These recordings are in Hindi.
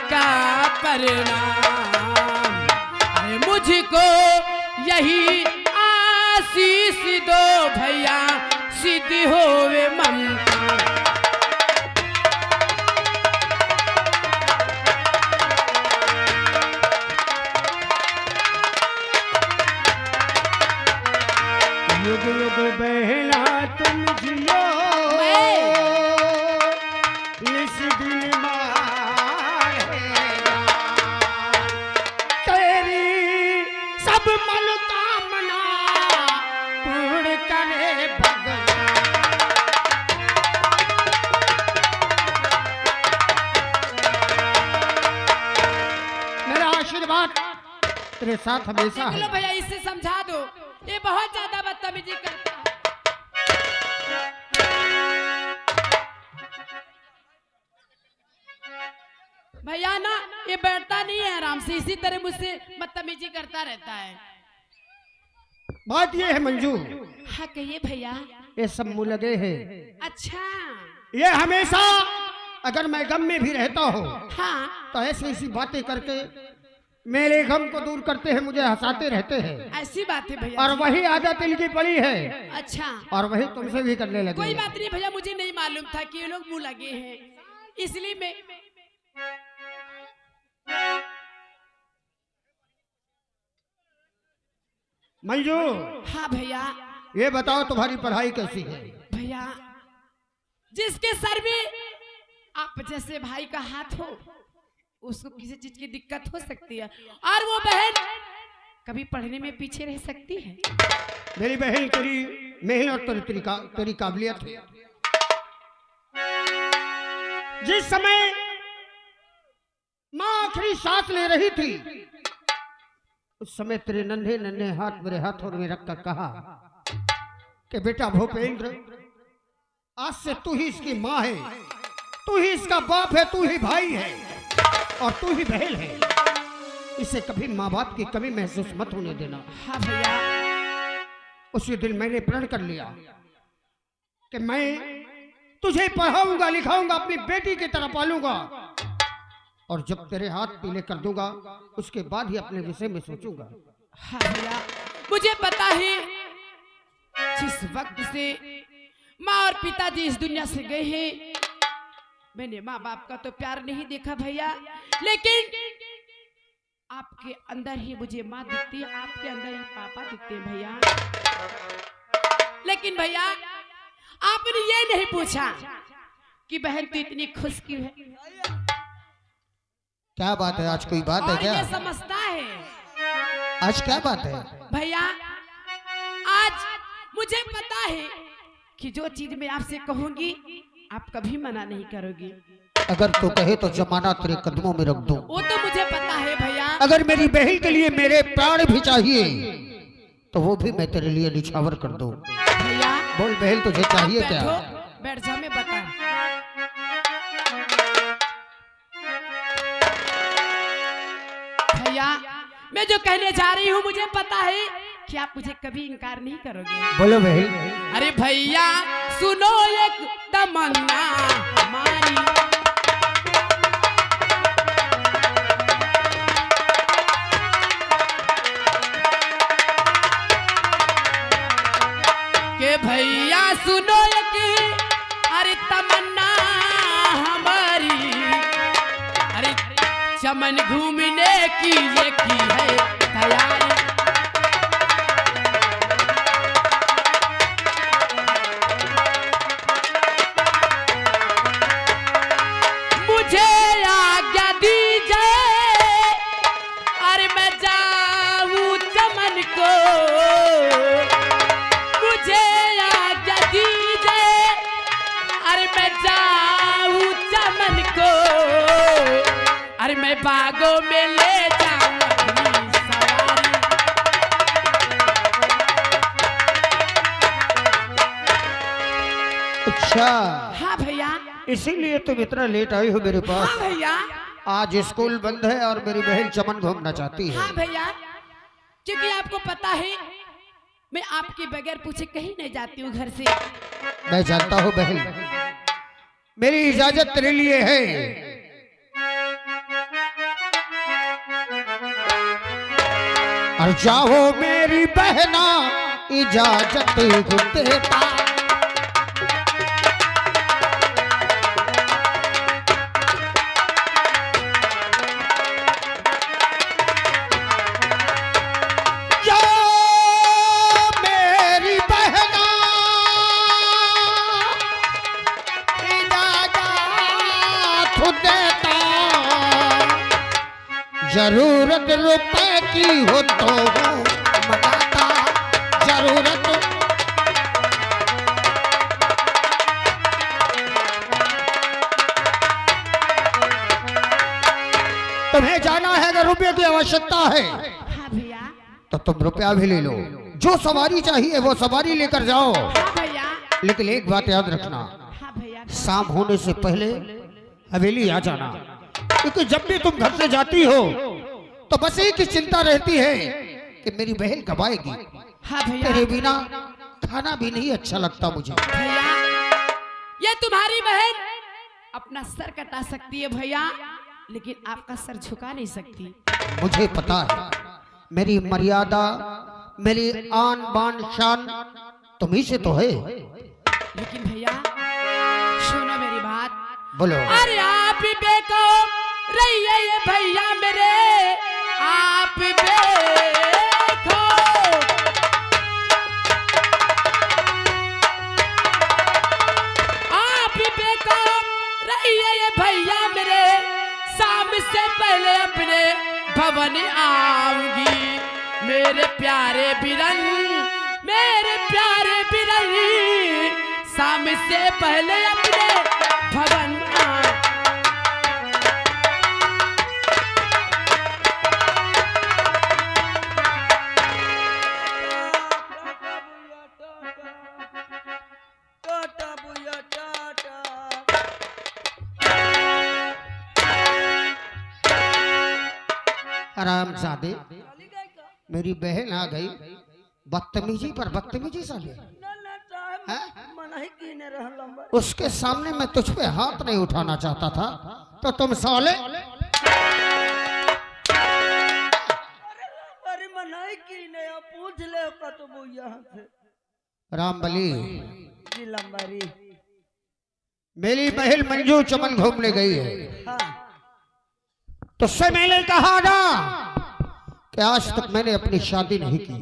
का परिणाम। अरे मुझको यही आशीष दो भैया, सिद्धि होवे ममता। युग युग बहना तुम जियो, निस दिन मारेगा। तेरी सब मनोकामना पूर्ण करे भगवान। मेरा आशीर्वाद तेरे साथ हमेशा है। चलो भैया इससे समझा दो, ये बहुत ज्यादा बदतमीजी करता है। भैया ना ये बैठता नहीं है आराम से, इसी तरह मुझसे बदतमीजी करता रहता है। बात ये है मंजू, हाँ कहिए भैया। ये सब मुँह लगे है। अच्छा ये हमेशा अगर मैं गम में भी रहता हूँ हाँ, तो ऐसी ऐसी बातें करके मेरे गम को दूर करते हैं, मुझे हंसाते रहते हैं। ऐसी बात है भैया। और वही आदत इनकी पड़ी है। अच्छा और वही तुमसे भी करने लगे। कोई बात नहीं भैया, मुझे नहीं मालूम था कि ये लोग मुंह लगे हैं, इसलिए मैं मंजू हाँ भैया। ये बताओ तुम्हारी पढ़ाई कैसी है? भैया जिसके सर में आप जैसे भाई का हाथ हो उसको किसी चीज की दिक्कत हो सकती है, और वो बहन कभी पढ़ने में पीछे रह सकती है। मेरी बहन तेरी मेहनत और तेरी काबिलियत है। जिस समय माँ आखिरी सांस ले रही थी उस समय तेरे नन्हे नन्हे हाथ मेरे हाथों में रखकर कहा कि बेटा भूपेंद्र, आज से तू ही इसकी माँ है, तू ही इसका बाप है, तू ही भाई है और तू ही बहन है। इसे कभी माँ बाप की कमी महसूस मत होने देना। हाँ भैया। उसी दिन मैंने प्रण कर लिया कि मैं तुझे पढ़ाऊंगा लिखाऊंगा, अपनी बेटी की तरह पालूंगा, और जब तेरे हाथ पीले कर दूंगा उसके बाद ही अपने विषय में सोचूंगा। हाँ भैया, मुझे पता है जिस वक्त से माँ और पिताजी इस दुनिया से गए हैं मैंने माँ बाप का तो प्यार नहीं देखा भैया, लेकिन आपके अंदर ही मुझे माँ दिखती है, आपके अंदर ही पापा दिखते हैं भैया। लेकिन भैया आपने ये नहीं पूछा कि बहन तू इतनी खुश क्यों है। क्या बात है? आज कोई बात है क्या? ये समझता है आज क्या बात है? भैया आज मुझे पता है कि जो चीज मैं आपसे कहूंगी आप कभी मना नहीं करोगी। अगर तू कहे तो जमाना तेरे कदमों में रख दूं। वो तो मुझे पता है भैया। अगर मेरी बहन के लिए मेरे प्राण भी चाहिए तो वो भी मैं तेरे लिए निछावर कर दूं। भैया बोल बहन तुझे चाहिए क्या? बैठ जा, मैं बता। भैया मैं जो कहने जा रही हूँ मुझे पता है कि आप मुझे कभी इनकार नहीं करोगे। बोलो बहन। अरे भैया सुनो एक तमन्ना हमारी, के भैया सुनो एक अरे तमन्ना हमारी, अरे चमन घूमने की ये की है तैयारी। मुझे आज्ञा दीजिए अरे मैं जाऊं चमन को, मुझे आज्ञा दीजिए अरे मैं जाऊं चमन को, अरे मैं बागों में ले जाऊं अपनी सवारी। अच्छा हाँ भैया। इसीलिए तुम इतना लेट आई हो मेरे पास। हाँ भैया। आज स्कूल बंद है और मेरी बहन चमन घूमना चाहती है। हाँ भैया, क्योंकि आपको पता है मैं आपके बगैर पूछे कहीं नहीं जाती हूँ घर से। मैं जानता हूँ बहन, मेरी इजाजत तेरे लिए है और जाओ मेरी बहना इजाजत देता। जरूरत रुपए की हो तो मनाता, जरूरत तुम्हें जाना है, अगर रुपये की आवश्यकता है हाँ भैया। तो तुम रुपया भी ले लो, जो सवारी चाहिए वो सवारी लेकर जाओ। हाँ भैया। लेकिन एक बात याद रखना, हाँ भैया। शाम होने से पहले हवेली आ जाना, क्योंकि जब भी तुम घर से जाती हो तो बस एक ही चिंता रहती है कि मेरी बहन कब आएगी। हाँ भैया। तेरे बिना खाना भी नहीं अच्छा लगता मुझे। भैया ये तुम्हारी बहन अपना सर कटा सकती है भैया, लेकिन आपका सर झुका नहीं सकती। मुझे पता है, मेरी मर्यादा, मेरी आन बान शान तुम्ही से तो है। लेकिन भैया सुनो मेरी बात। बोलो। अरे आप बेको रहिए ये भैया मेरे, आप देखो आप देखो रहिए ये भैया मेरे, शाम से पहले अपने भवन आऊंगी। मेरे प्यारे बिरन, मेरे प्यारे बिरन, शाम से पहले अपने भवन आरामजादे, मेरी बहन आ गई, बदतमीजी पर बदतमीजी साले। उसके सामने मैं तुझ पे हाथ नहीं उठाना चाहता था, तो तुम साले मनाई की नहीं पूछ ले का तो वो यहाँ से। रामबली जी लंबारी, मेरी बहन मंजू चमन घूमने गई है। हाँ। तो उससे मैंने कहा ना कि आज तक मैंने अपनी शादी नहीं की।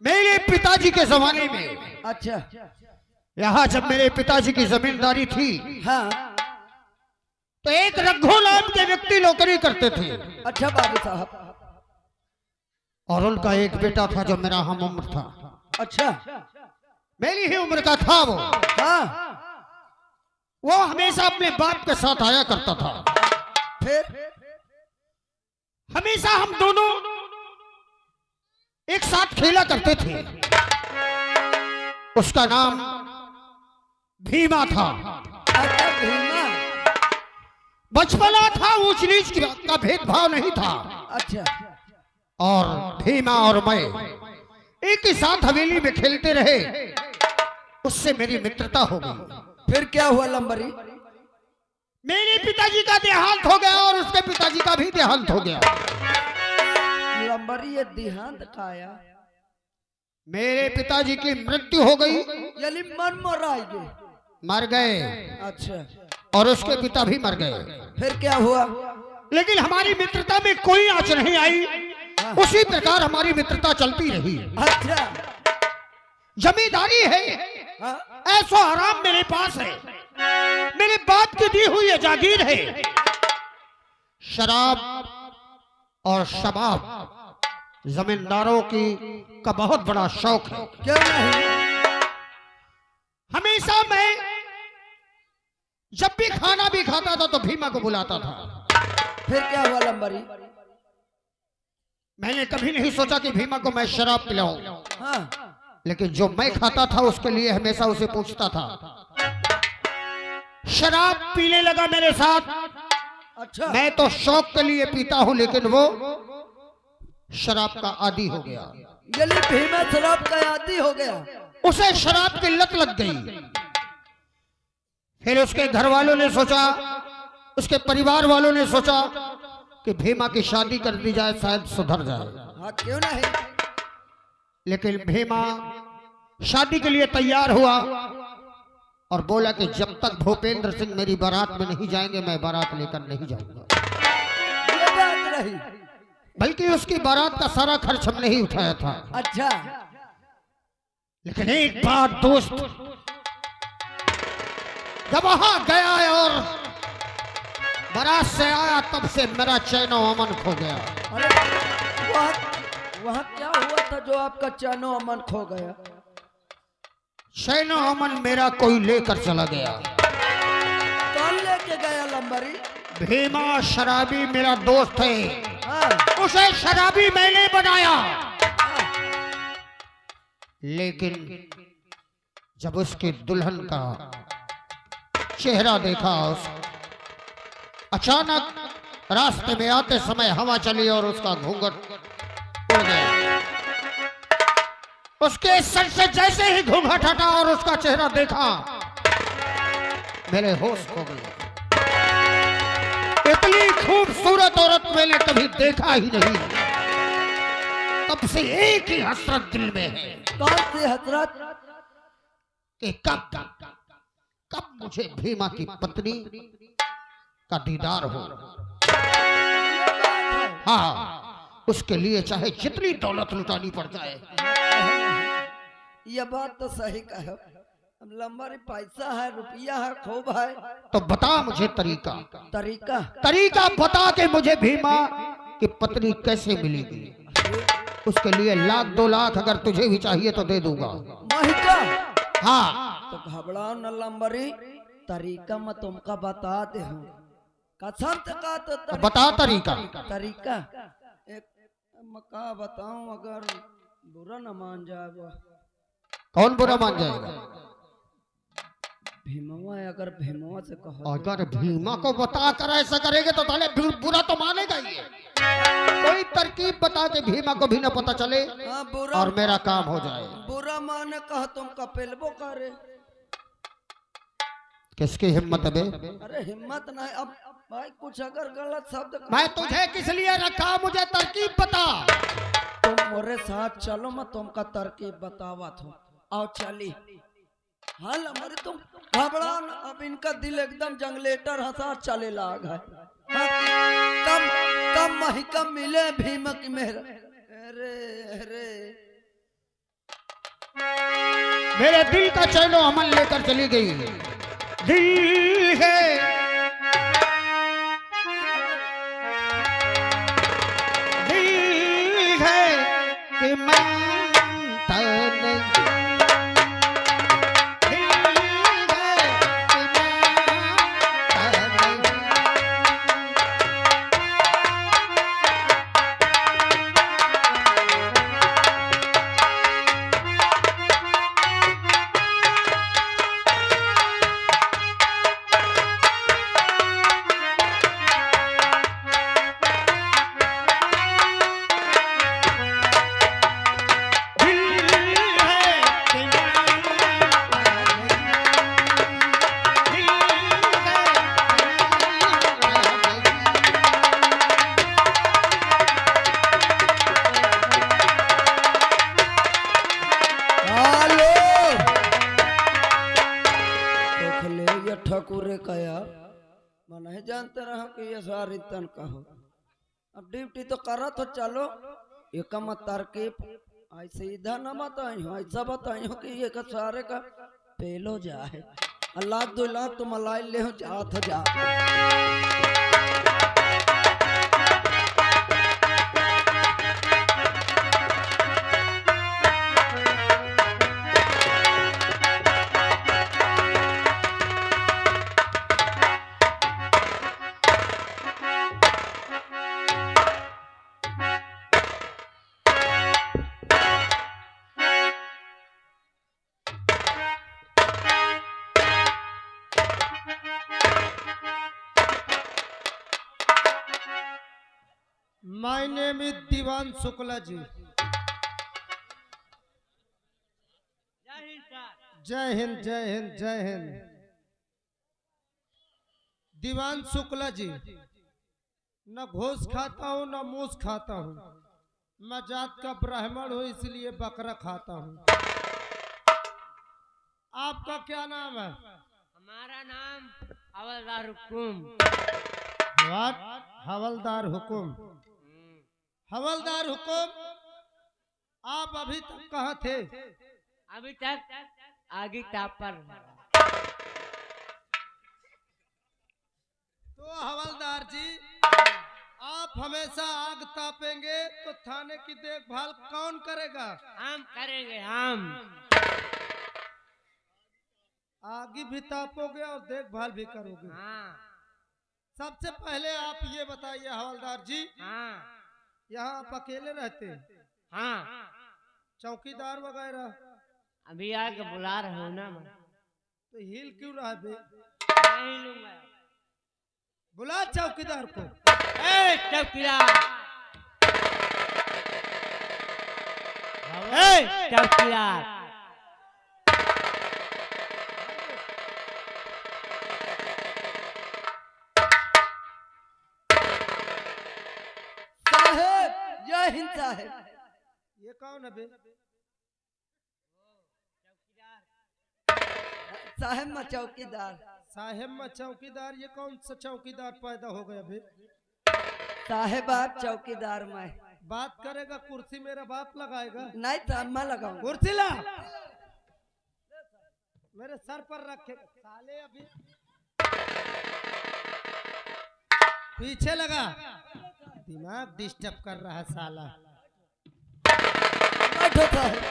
मेरे पिताजी के जमाने में, अच्छा। यहाँ जब मेरे पिताजी की जमींदारी थी, हाँ। तो एक रघु नाम के व्यक्ति नौकरी करते थे। अच्छा बाबू साहब। और उनका एक बेटा था जो मेरा हम उम्र था। अच्छा। मेरी ही उम्र का था वो। हाँ। वो हमेशा अपने बाप के साथ आया करता था। फिर हमेशा हम दोनों एक साथ खेला करते थे। उसका नाम भीमा था। अच्छा भीमा। बचपना था, ऊंच नीच का भेदभाव नहीं था। अच्छा। और भीमा और मैं एक ही साथ हवेली में खेलते रहे, उससे मेरी मित्रता हो गई। फिर क्या हुआ लंबरी? मेरे पिताजी का देहांत हो गया और उसके पिताजी का भी देहांत हो गया। लंबरी ये देहांत का आया? मेरे पिताजी की मृत्यु हो गई। यानी मन मराएंगे? मर गए। अच्छा। और उसके पिता भी मर गए। फिर क्या हुआ? लेकिन हमारी मित्रता में कोई आंच नहीं आई। हाँ। उसी प्रकार हमारी मित्रता चलती रही। अच्छा। जमींदारी है, हाँ। ऐसो आराम मेरे पास है, मेरे बाप की दी हुई जागीर है। शराब और शबाब जमींदारों की का बहुत बड़ा शौक है। क्यों नहीं? हमेशा मैं जब भी खाना भी खाता था तो भीमा को बुलाता था। फिर क्या हुआ लंबरी? मैंने कभी नहीं सोचा कि भीमा को मैं शराब पिलाऊं। हाँ। लेकिन जो मैं खाता था उसके लिए हमेशा उसे पूछता था। शराब पीने लगा मेरे साथ। अच्छा। मैं तो शौक के लिए पीता हूं, लेकिन वो शराब का आदी हो गया। गली भीमा शराब का आदी हो गया। उसे शराब की लत लग गई। फिर उसके घर वालों ने सोचा, उसके परिवार वालों ने सोचा कि भीमा की शादी कर दी जाए, शायद सुधर जाए। हाँ क्यों नहीं। लेकिन भीमा शादी के लिए तैयार हुआ और बोला कि जब तक भूपेंद्र सिंह मेरी बारात में नहीं जाएंगे मैं बारात लेकर नहीं जाऊंगा। ये बात रही। बल्कि उसकी बारात का सारा खर्च हमने ही उठाया था। अच्छा। लेकिन एक बात दोस्त, जब वहां गया और बारात से आया तब से मेरा चैनो अमन खो गया। अरे वहाँ क्या हुआ था जो आपका चैनो अमन खो गया। चैनो अमन मेरा कोई लेकर चला गया। कौन लेके गया लंबरी। भीमा शराबी मेरा दोस्त है। हाँ। उसे शराबी मैंने बनाया। लेकिन जब उसके दुल्हन का चेहरा देखा, अचानक रास्ते में आते समय हवा चली और उसका घूंघट उड़ गया। उसके सर से जैसे ही घूंघट हटा और उसका चेहरा देखा, मेरे होश खो गए। इतनी खूबसूरत औरत मैंने कभी देखा ही नहीं। तब से एक ही हसरत दिल में है। कौन सी हसरत। कि कब मुझे भीमा की पत्नी का दीदार हो। हाँ, उसके लिए चाहे जितनी दौलत लुटानी पड़ जाए। यह बात तो सही कहो। अब लंबरी पैसा है, रुपया है, खूब है। तो बता मुझे तरीका तरीका बता के मुझे भीमा की पत्नी कैसे मिलेगी। उसके लिए 1 2 लाख अगर तुझे भी चाहिए तो दे दूंगा। महिका। हाँ तो घबराओ न लंबरी, तरीका मैं तुमका बताते हूँ। कसम से कहा तो बता तरीका। एक मका बताऊं, अगर बुरा न मान जाए। कौन बुरा मान जाएगा। भीमवा, अगर भीमवा से कहो। अगर भीमा को बता कर ऐसा करेंगे तो ताले बुरा तो मानेगा ही। कोई तरकीब बता के भीमा को भी न पता चले। हाँ, बुरा और मेरा काम हो जाए। बुरा माने कहा तुम कपेलबो करे। किसकी हिम्मत है बे। अरे हिम्मत नहीं। अब भाई कुछ अगर गलत शब्द। मैं तुझे किस लिए रखा, मुझे तरकीब बता। तुम मेरे साथ चलो, मैं तुमका तरकीब बतावा था। आओ चली। हाँ लंबरी, तुम घबरा न। अब इनका दिल एकदम जंगलेटर हंसा चले लाग है। हाँ, कम मही कम मिले भीम की मेहर। अरे अरे मेरे दिल का चैनो अमन लेकर चली गई। दिल है कि मानता नहीं। ठकुरे कया मैं नहीं जानते रहा कि ये सारी तन कहो। अब ड्यूटी तो करा तो चलो। एक मत तरकीब ऐसे इधर न बताई हो, ऐसा बताई हो कि ये का सारे का पेलो जाए। अल्लाह 2 लाख तुम लाई ले हो जात जा। My name is दीवान शुक्ला जी। जय हिंद जय हिंद जय हिंद। दीवान शुक्ला जी, न घोष खाता हूँ न मूस खाता हूँ। मैं जात का ब्राह्मण हूँ इसलिए बकरा खाता हूँ। आपका क्या नाम है? हमारा नाम हवलदार हुकुम। वाट हवलदार हुकुम। हवलदार हुकुम, आप अभी तक कहाँ थे? अभी तक आगे टापर। तो हवलदार जी, आप हमेशा आग तापेंगे तो थाने की देखभाल कौन करेगा? हम करेंगे हम। आगे भी तापोगे और देखभाल भी करोगे। हाँ सबसे पहले आप ये बताइए हवलदार जी, हाँ यहाँ आप अकेले रहते हैं? हाँ। चौकीदार वगैरह? अभी आके बुला रहे हो ना मैं। तो हिल क्यों रहा बे? नहीं लूंगा। बुला चौकीदार को। ए चौकीदार, ए चौकीदार। साहेब, जय हिंद साहेब। ये कौन है बे? साहेब मैं चौकीदार। साहेब में चौकीदार? ये कौन सा चौकीदार पैदा हो गया बे? साहेब आप चौकीदार मैं। बात करेगा कुर्सी मेरा बाप लगाएगा? नहीं तो मैं लगाऊंगा। कुर्सी ला, मेरे सर पर रखे साले। अभी पीछे लगा, दिमाग डिस्टर्ब कर रहा है साला। बैठो साहेब।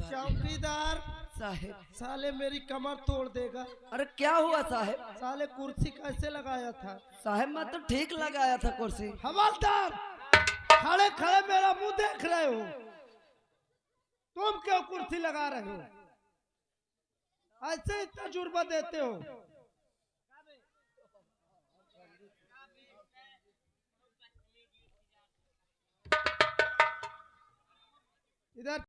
चौकीदार साहेब, साले मेरी कमर तोड़ देगा। अरे क्या हुआ साहेब? साले कुर्सी कैसे लगाया था? साहेब मैं तो ठीक लगाया था कुर्सी। हवलदार, खड़े खड़े मेरा मुंह देख रहे हो? तुम क्यों कुर्सी लगा रहे हो? ऐसे ही तजुर्बा देते हो? इधर